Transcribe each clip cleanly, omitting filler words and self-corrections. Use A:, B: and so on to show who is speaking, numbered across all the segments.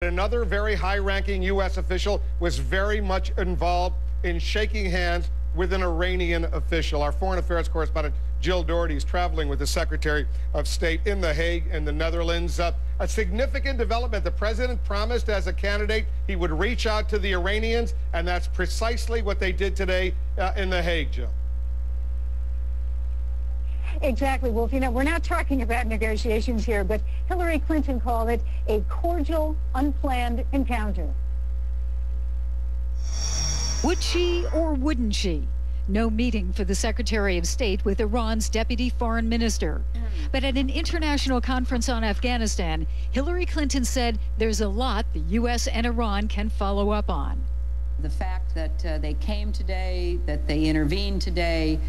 A: Another very high-ranking U.S. official was very much involved in shaking hands with an Iranian official. Our foreign affairs correspondent Jill Doherty is traveling with the Secretary of State in The Hague in the Netherlands. A significant development. The president promised as a candidate he would reach out to the Iranians, and that's precisely what they did today in The Hague, Jill.
B: Exactly, Wolf. You know, we're not talking about negotiations here, but Hillary Clinton called it a cordial, unplanned encounter.
C: Would she or wouldn't she? No meeting for the Secretary of State with Iran's deputy foreign minister. But at an international conference on Afghanistan, Hillary Clinton said there's a lot the U.S. and Iran can follow up on.
D: The fact that they came today, that they intervened today,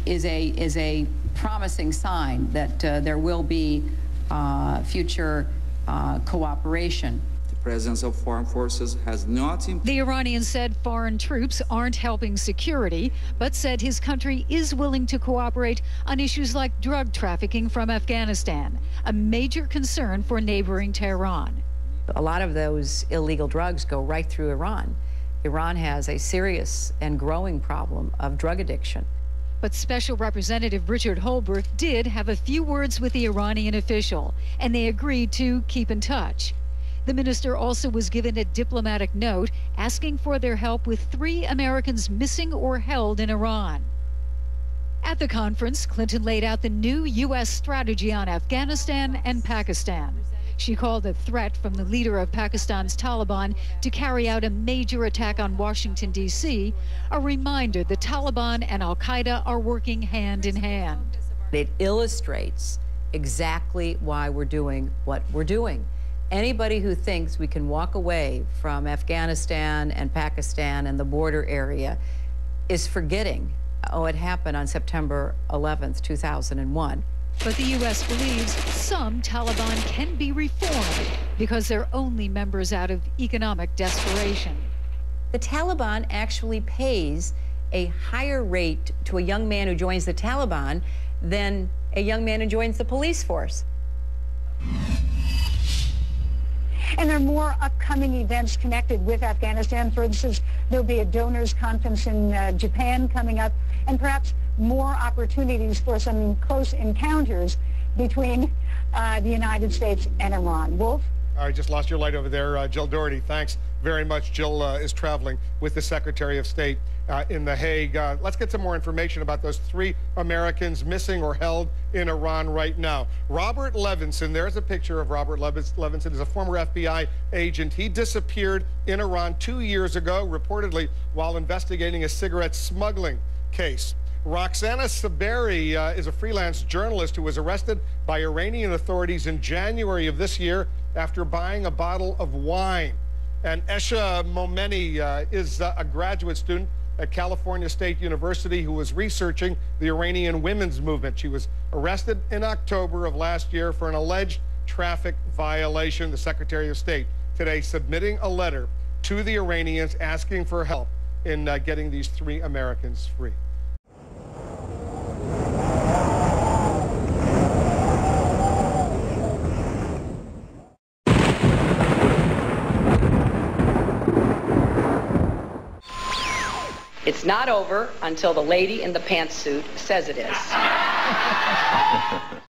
D: is a promising sign that there will be future cooperation.
E: The presence of foreign forces has not...
C: The Iranian said foreign troops aren't helping security, but said his country is willing to cooperate on issues like drug trafficking from Afghanistan, a major concern for neighboring Tehran.
F: A lot of those illegal drugs go right through Iran. Iran has a serious and growing problem of drug addiction.
C: But Special Representative Richard Holbrooke did have a few words with the Iranian official, and they agreed to keep in touch. The minister also was given a diplomatic note asking for their help with 3 Americans missing or held in Iran. At the conference, Clinton laid out the new U.S. strategy on Afghanistan and Pakistan. She called a threat from the leader of Pakistan's Taliban to carry out a major attack on Washington, D.C., a reminder the Taliban and al-Qaeda are working hand in hand.
F: It illustrates exactly why we're doing what we're doing. Anybody who thinks we can walk away from Afghanistan and Pakistan and the border area is forgetting, it happened on September 11th, 2001.
C: But the U.S. believes some Taliban can be reformed because they're only members out of economic desperation.
F: The Taliban actually pays a higher rate to a young man who joins the Taliban than a young man who joins the police force.
B: And there are more upcoming events connected with Afghanistan. For instance, there'll be a donors conference in Japan coming up, and perhaps more opportunities for some close encounters between the United States and Iran. Wolf?
A: I just lost your light over there. Jill Doherty, thanks very much. Jill is traveling with the Secretary of State in The Hague. Let's get some more information about those 3 Americans missing or held in Iran right now. Robert Levinson, there's a picture of Robert Levinson, is a former FBI agent. He disappeared in Iran 2 years ago, reportedly while investigating a cigarette smuggling case. Roxana Saberi is a freelance journalist who was arrested by Iranian authorities in January of this year after buying a bottle of wine. And Esha Momeni is a graduate student at California State University who was researching the Iranian women's movement. She was arrested in October of last year for an alleged traffic violation. The Secretary of State today submitting a letter to the Iranians asking for help in getting these 3 Americans free.
G: It's not over until the lady in the pantsuit says it is.